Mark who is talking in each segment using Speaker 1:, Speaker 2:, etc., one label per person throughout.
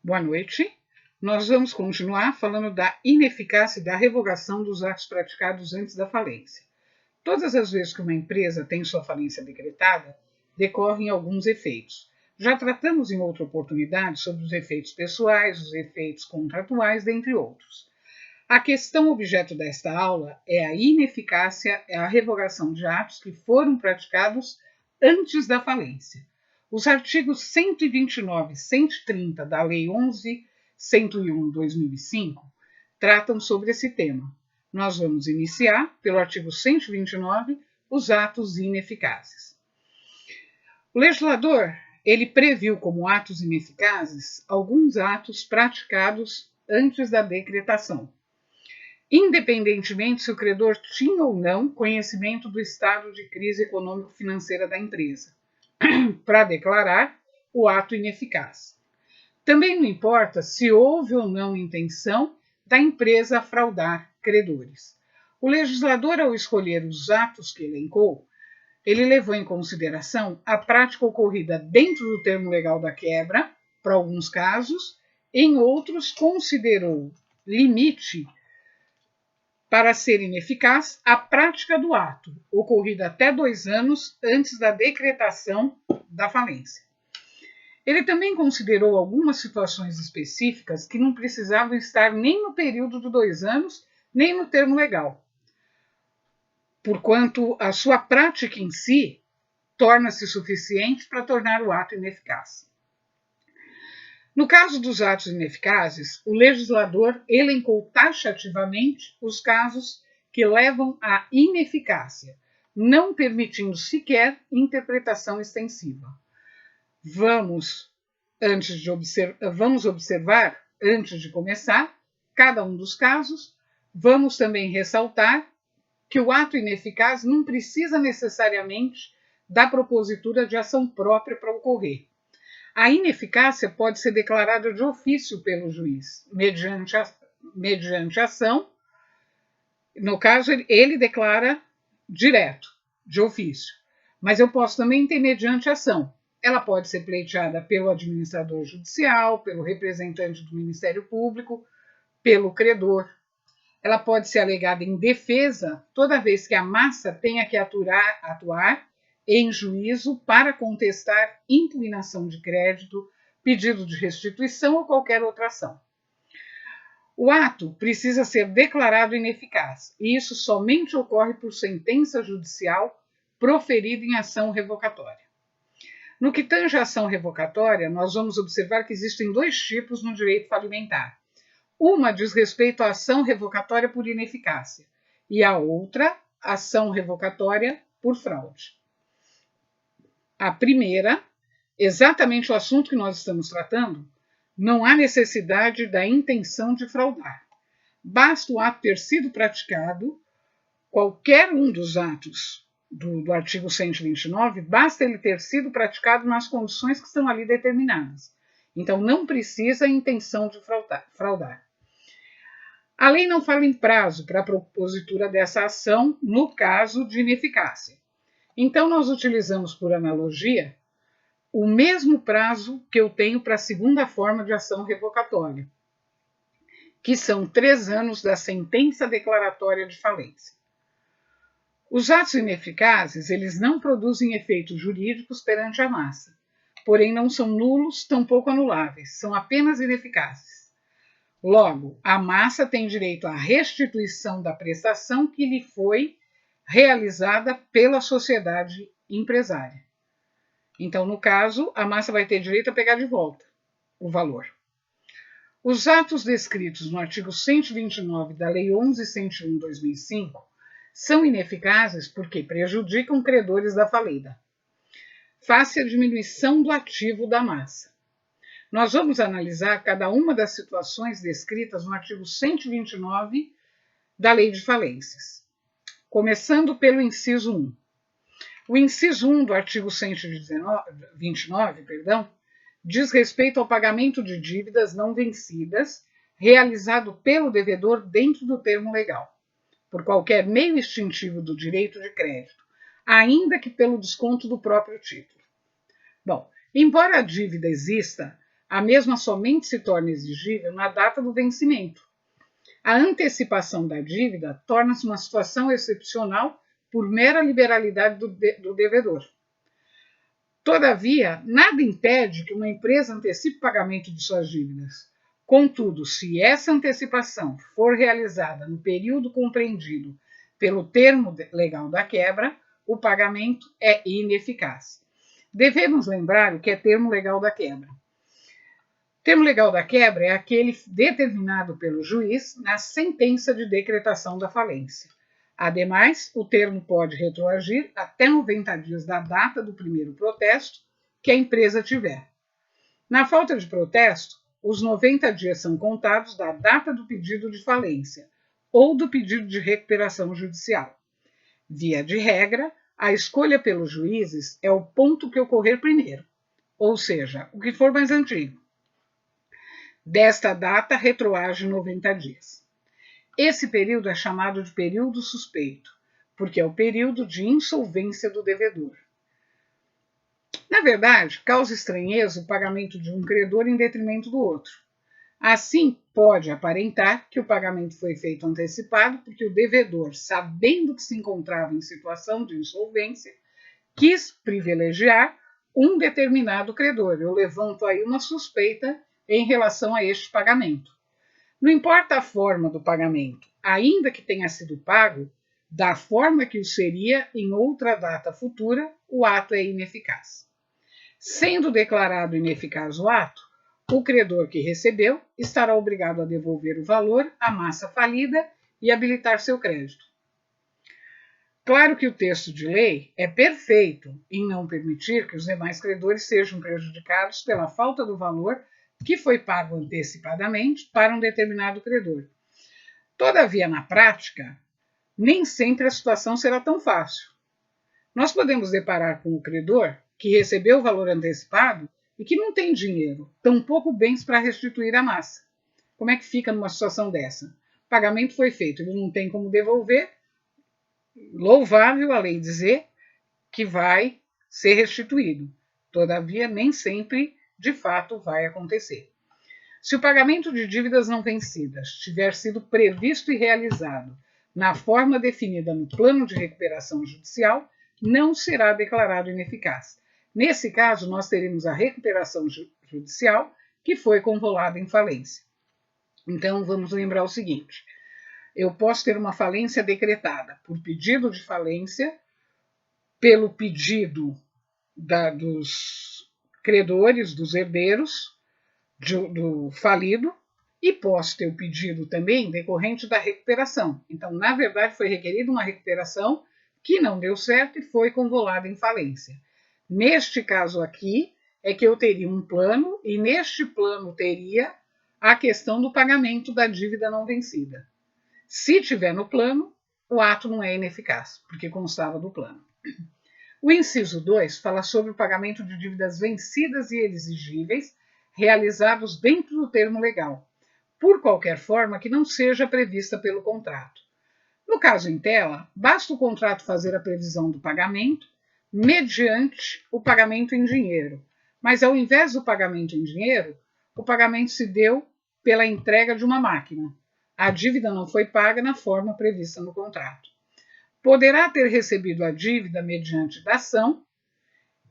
Speaker 1: Boa noite. Nós vamos continuar falando da ineficácia e da revogação dos atos praticados antes da falência. Todas as vezes que uma empresa tem sua falência decretada, decorrem alguns efeitos. Já tratamos em outra oportunidade sobre os efeitos pessoais, os efeitos contratuais, dentre outros. A questão objeto desta aula é a ineficácia e a revogação de atos que foram praticados antes da falência. Os artigos 129 e 130 da Lei 11.101/2005 tratam sobre esse tema. Nós vamos iniciar, pelo artigo 129, os atos ineficazes. O legislador, ele previu como atos ineficazes alguns atos praticados antes da decretação, independentemente se o credor tinha ou não conhecimento do estado de crise econômico-financeira da empresa, para declarar o ato ineficaz. Também não importa se houve ou não intenção da empresa fraudar credores. O legislador, ao escolher os atos que elencou, ele levou em consideração a prática ocorrida dentro do termo legal da quebra, para alguns casos, em outros considerou limite para ser ineficaz a prática do ato, ocorrida até 2 anos antes da decretação da falência. Ele também considerou algumas situações específicas que não precisavam estar nem no período de 2 anos, nem no termo legal, porquanto a sua prática em si torna-se suficiente para tornar o ato ineficaz. No caso dos atos ineficazes, o legislador elencou taxativamente os casos que levam à ineficácia, não permitindo sequer interpretação extensiva. Vamos observar, antes de começar, cada um dos casos. Vamos também ressaltar que o ato ineficaz não precisa necessariamente da propositura de ação própria para ocorrer. A ineficácia pode ser declarada de ofício pelo juiz, mediante ação. No caso, ele declara direto, de ofício. Mas eu posso também ter mediante ação. Ela pode ser pleiteada pelo administrador judicial, pelo representante do Ministério Público, pelo credor. Ela pode ser alegada em defesa toda vez que a massa tenha que atuar em juízo para contestar impugnação de crédito, pedido de restituição ou qualquer outra ação. O ato precisa ser declarado ineficaz, e isso somente ocorre por sentença judicial proferida em ação revocatória. No que tange à ação revocatória, nós vamos observar que existem 2 tipos no direito falimentar. Uma diz respeito à ação revocatória por ineficácia, e a outra, ação revocatória por fraude. A primeira, exatamente o assunto que nós estamos tratando, não há necessidade da intenção de fraudar. Basta o ato ter sido praticado, qualquer um dos atos do artigo 129, basta ele ter sido praticado nas condições que estão ali determinadas. Então, não precisa a intenção de fraudar. A lei não fala em prazo para a propositura dessa ação no caso de ineficácia. Então, nós utilizamos, por analogia, o mesmo prazo que eu tenho para a segunda forma de ação revocatória, que são 3 anos da sentença declaratória de falência. Os atos ineficazes, eles não produzem efeitos jurídicos perante a massa, porém não são nulos, tampouco anuláveis, são apenas ineficazes. Logo, a massa tem direito à restituição da prestação que lhe foi realizada pela sociedade empresária. Então, no caso, a massa vai ter direito a pegar de volta o valor. Os atos descritos no artigo 129 da Lei 11.101/2005 são ineficazes porque prejudicam credores da falida, face à diminuição do ativo da massa. Nós vamos analisar cada uma das situações descritas no artigo 129 da Lei de Falências, começando pelo inciso 1. O inciso 1 do artigo 129, diz respeito ao pagamento de dívidas não vencidas realizado pelo devedor dentro do termo legal, por qualquer meio extintivo do direito de crédito, ainda que pelo desconto do próprio título. Bom, embora a dívida exista, A mesma somente se torna exigível na data do vencimento. A antecipação da dívida torna-se uma situação excepcional por mera liberalidade do devedor. Todavia, nada impede que uma empresa antecipe o pagamento de suas dívidas. Contudo, se essa antecipação for realizada no período compreendido pelo termo legal da quebra, o pagamento é ineficaz. Devemos lembrar o que é termo legal da quebra. O termo legal da quebra é aquele determinado pelo juiz na sentença de decretação da falência. Ademais, o termo pode retroagir até 90 dias da data do primeiro protesto que a empresa tiver. Na falta de protesto, os 90 dias são contados da data do pedido de falência ou do pedido de recuperação judicial. Via de regra, a escolha pelos juízes é o ponto que ocorrer primeiro, ou seja, o que for mais antigo. Desta data, retroage 90 dias. Esse período é chamado de período suspeito, porque é o período de insolvência do devedor. Na verdade, causa estranheza o pagamento de um credor em detrimento do outro. Assim, pode aparentar que o pagamento foi feito antecipado porque o devedor, sabendo que se encontrava em situação de insolvência, quis privilegiar um determinado credor. Eu levanto aí uma suspeita em relação a este pagamento. Não importa a forma do pagamento, ainda que tenha sido pago da forma que o seria em outra data futura, o ato é ineficaz. Sendo declarado ineficaz o ato, o credor que recebeu estará obrigado a devolver o valor à massa falida e habilitar seu crédito. Claro que o texto de lei é perfeito em não permitir que os demais credores sejam prejudicados pela falta do valor que foi pago antecipadamente para um determinado credor. Todavia, na prática, nem sempre a situação será tão fácil. Nós podemos deparar com o credor que recebeu o valor antecipado e que não tem dinheiro, tampouco bens para restituir a massa. Como é que fica numa situação dessa? O pagamento foi feito, ele não tem como devolver. Louvável a lei dizer que vai ser restituído. Todavia, nem sempre, de fato, vai acontecer. Se o pagamento de dívidas não vencidas tiver sido previsto e realizado na forma definida no plano de recuperação judicial, não será declarado ineficaz. Nesse caso, nós teremos a recuperação judicial que foi convolada em falência. Então, vamos lembrar o seguinte: eu posso ter uma falência decretada por pedido de falência, pelo pedido dos credores, dos herdeiros, do falido, e posso ter o pedido também decorrente da recuperação. Então, na verdade, foi requerida uma recuperação que não deu certo e foi convolada em falência. Neste caso aqui, é que eu teria um plano, e neste plano teria a questão do pagamento da dívida não vencida. Se tiver no plano, o ato não é ineficaz, porque constava do plano. O inciso 2 fala sobre o pagamento de dívidas vencidas e exigíveis realizados dentro do termo legal, por qualquer forma que não seja prevista pelo contrato. No caso em tela, basta o contrato fazer a previsão do pagamento mediante o pagamento em dinheiro, mas ao invés do pagamento em dinheiro, o pagamento se deu pela entrega de uma máquina. A dívida não foi paga na forma prevista no contrato. Poderá ter recebido a dívida mediante dação,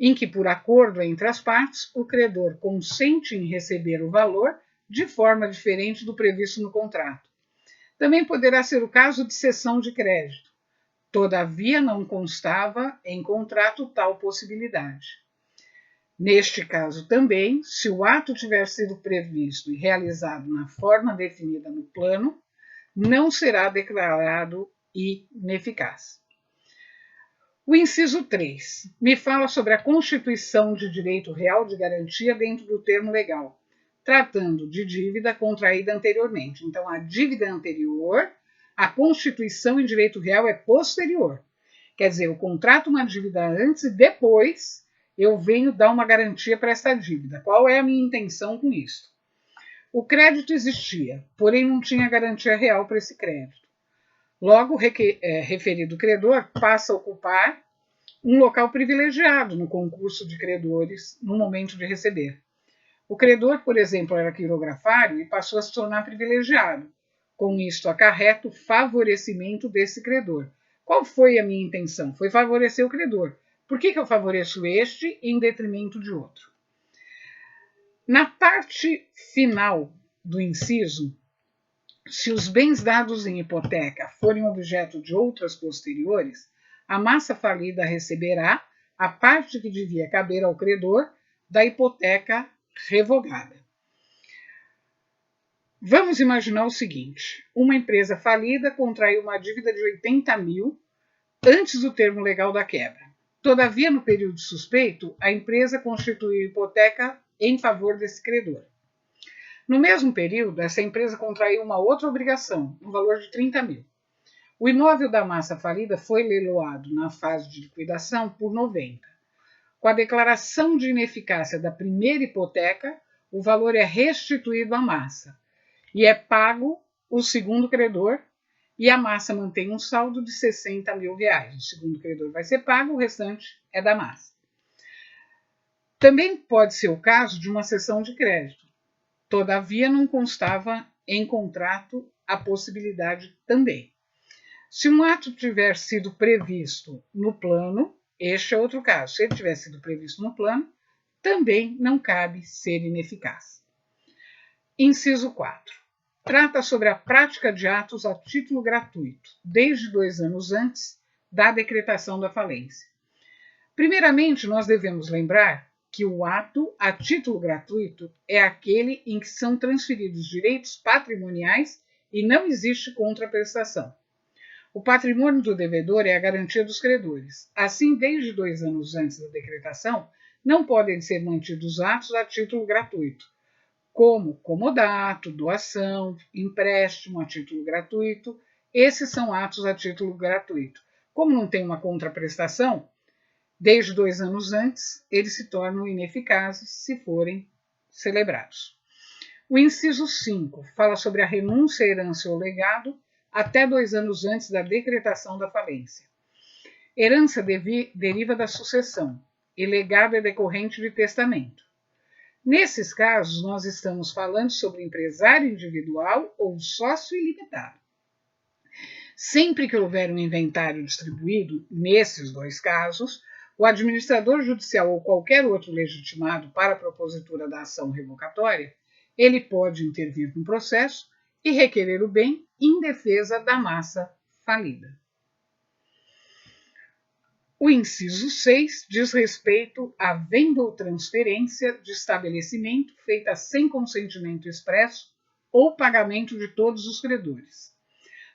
Speaker 1: em que, por acordo entre as partes, o credor consente em receber o valor de forma diferente do previsto no contrato. Também poderá ser o caso de cessão de crédito. Todavia, não constava em contrato tal possibilidade. Neste caso também, se o ato tiver sido previsto e realizado na forma definida no plano, não será declarado ineficaz. O inciso 3 me fala sobre a constituição de direito real de garantia dentro do termo legal, tratando de dívida contraída anteriormente. Então, a dívida é anterior, a constituição em direito real é posterior. Quer dizer, eu contrato uma dívida antes e depois eu venho dar uma garantia para essa dívida. Qual é a minha intenção com isso? O crédito existia, porém não tinha garantia real para esse crédito. Logo, o referido credor passa a ocupar um local privilegiado no concurso de credores no momento de receber. O credor, por exemplo, era quirografário e passou a se tornar privilegiado. Com isto, acarreta o favorecimento desse credor. Qual foi a minha intenção? Foi favorecer o credor. Por que eu favoreço este em detrimento de outro? Na parte final do inciso, se os bens dados em hipoteca forem objeto de outras posteriores, a massa falida receberá a parte que devia caber ao credor da hipoteca revogada. Vamos imaginar o seguinte: uma empresa falida contraiu uma dívida de 80 mil antes do termo legal da quebra. Todavia, no período suspeito, a empresa constituiu hipoteca em favor desse credor. No mesmo período, essa empresa contraiu uma outra obrigação, no valor de 30 mil. O imóvel da massa falida foi leiloado na fase de liquidação por 90. Com a declaração de ineficácia da primeira hipoteca, o valor é restituído à massa e é pago o segundo credor, e a massa mantém um saldo de 60 mil reais. O segundo credor vai ser pago, o restante é da massa. Também pode ser o caso de uma cessão de crédito. Todavia, não constava em contrato a possibilidade também. Se um ato tiver sido previsto no plano, este é outro caso. Se ele tiver sido previsto no plano, também não cabe ser ineficaz. Inciso 4. Trata sobre a prática de atos a título gratuito, desde 2 anos antes da decretação da falência. Primeiramente, nós devemos lembrar que o ato a título gratuito é aquele em que são transferidos direitos patrimoniais e não existe contraprestação. O patrimônio do devedor é a garantia dos credores. Assim, desde 2 anos antes da decretação, não podem ser mantidos atos a título gratuito, como comodato, doação, empréstimo a título gratuito. Esses são atos a título gratuito. Como não tem uma contraprestação, desde 2 anos antes, eles se tornam ineficazes se forem celebrados. O inciso 5 fala sobre a renúncia, herança ou legado até 2 anos antes da decretação da falência. Herança deriva da sucessão e legado é decorrente de testamento. Nesses casos, nós estamos falando sobre empresário individual ou sócio ilimitado. Sempre que houver um inventário distribuído, nesses 2 casos, o administrador judicial ou qualquer outro legitimado para a propositura da ação revocatória, ele pode intervir no processo e requerer o bem em defesa da massa falida. O inciso 6 diz respeito à venda ou transferência de estabelecimento feita sem consentimento expresso ou pagamento de todos os credores.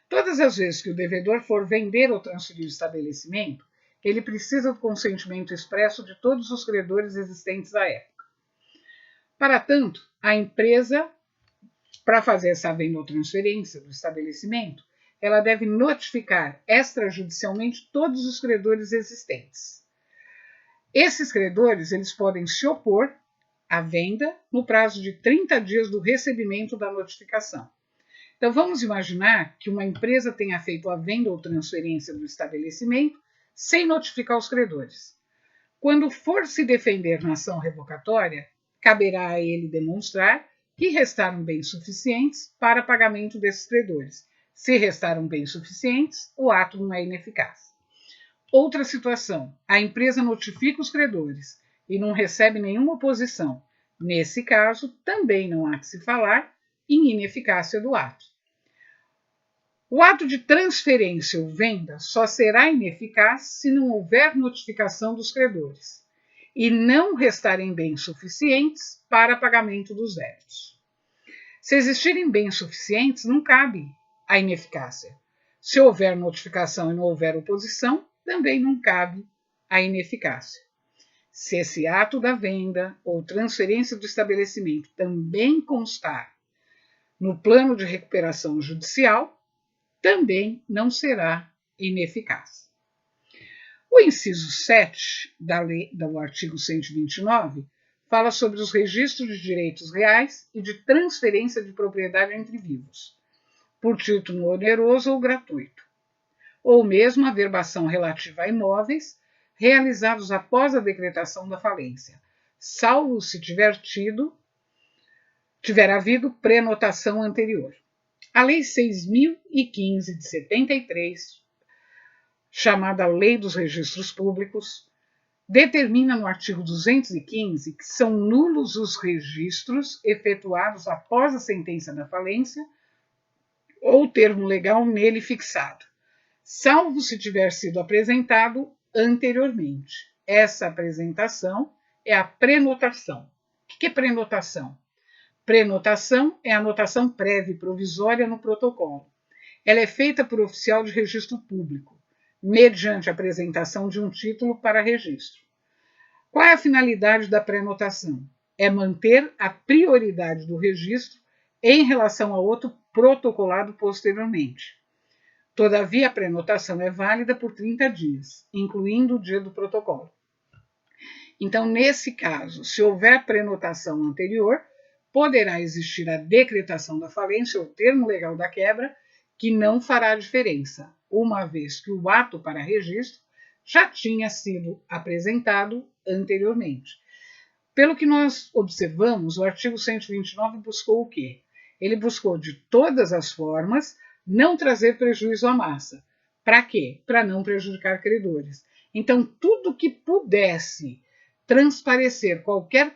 Speaker 1: Todas as vezes que o devedor for vender ou transferir o estabelecimento, ele precisa do consentimento expresso de todos os credores existentes à época. Para tanto, a empresa, para fazer essa venda ou transferência do estabelecimento, ela deve notificar extrajudicialmente todos os credores existentes. Esses credores, eles podem se opor à venda no prazo de 30 dias do recebimento da notificação. Então, vamos imaginar que uma empresa tenha feito a venda ou transferência do estabelecimento sem notificar os credores. Quando for se defender na ação revocatória, caberá a ele demonstrar que restaram bens suficientes para pagamento desses credores. Se restaram bens suficientes, o ato não é ineficaz. Outra situação, a empresa notifica os credores e não recebe nenhuma oposição. Nesse caso, também não há que se falar em ineficácia do ato. O ato de transferência ou venda só será ineficaz se não houver notificação dos credores e não restarem bens suficientes para pagamento dos débitos. Se existirem bens suficientes, não cabe a ineficácia. Se houver notificação e não houver oposição, também não cabe a ineficácia. Se esse ato da venda ou transferência do estabelecimento também constar no plano de recuperação judicial, também não será ineficaz. O inciso 7 do artigo 129 fala sobre os registros de direitos reais e de transferência de propriedade entre vivos, por título oneroso ou gratuito, ou mesmo a verbação relativa a imóveis realizados após a decretação da falência, salvo se tiver tido tiver havido prenotação anterior. A Lei 6.015 de 73, chamada Lei dos Registros Públicos, determina no artigo 215 que são nulos os registros efetuados após a sentença da falência ou termo legal nele fixado, salvo se tiver sido apresentado anteriormente. Essa apresentação é a prenotação. O que é prenotação? Prenotação é a anotação prévia e provisória no protocolo. Ela é feita por oficial de registro público, mediante a apresentação de um título para registro. Qual é a finalidade da prenotação? É manter a prioridade do registro em relação a outro protocolado posteriormente. Todavia, a prenotação é válida por 30 dias, incluindo o dia do protocolo. Então, nesse caso, se houver prenotação anterior, poderá existir a decretação da falência ou termo legal da quebra, que não fará diferença, uma vez que o ato para registro já tinha sido apresentado anteriormente. Pelo que nós observamos, o artigo 129 buscou o quê? Ele buscou, de todas as formas, não trazer prejuízo à massa. Para quê? Para não prejudicar credores. Então, tudo que pudesse transparecer qualquer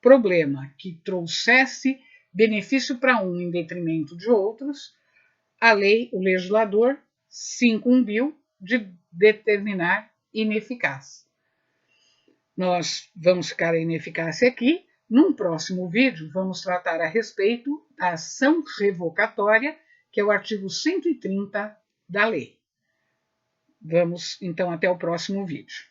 Speaker 1: problema que trouxesse benefício para um em detrimento de outros, a lei, o legislador, se incumbiu de determinar ineficaz. Nós vamos ficar a ineficácia aqui. Num próximo vídeo, vamos tratar a respeito da ação revocatória, que é o artigo 130 da lei. Vamos, então, até o próximo vídeo.